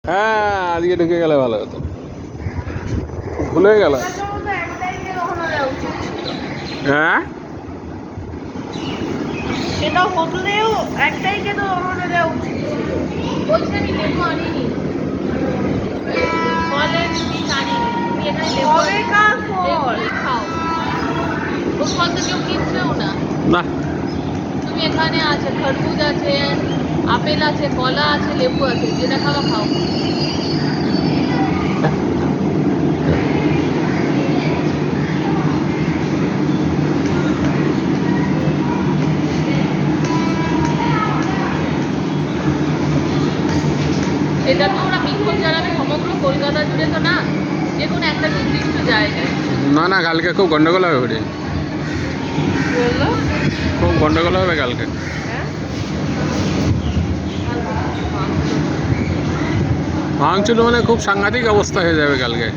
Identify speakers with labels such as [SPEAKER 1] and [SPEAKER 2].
[SPEAKER 1] হ্যাঁ আজকে ঢুকে গেলে ভালো হতো, ভুলে গেল। হ্যাঁ
[SPEAKER 2] সেটা হলেও একটাই কে তো রওনা দেওয়া উচিত ছিল।
[SPEAKER 3] বলছি আমি লেবু আনিনি, ফলের জিনিস আনিনি, তুমি এখানে লেবু
[SPEAKER 2] কবেকার ফল?
[SPEAKER 3] লেবুই খাও, ও ফল তো কেউ কিনছেও না।
[SPEAKER 1] না
[SPEAKER 3] তুমি এখানে আছে খরবুজ আছে, আপেল আছে, কলা আছে, লেবু আছে, যেটা খাওয়া খাও। এটা তো ওরা বিক্ষোভ জানাবে সমগ্র কলকাতা জুড়ে তো না, যে কোনো একটা নির্দিষ্ট জায়গায়।
[SPEAKER 1] না না, কালকে খুব গন্ডগোল হবে ওটি,
[SPEAKER 2] বললো
[SPEAKER 1] খুব গন্ডগোল হবে কালকে।
[SPEAKER 2] হ্যাঁ
[SPEAKER 1] ভাঙচুর মানে খুব সাংঘাতিক অবস্থা হয়ে যাবে কালকে।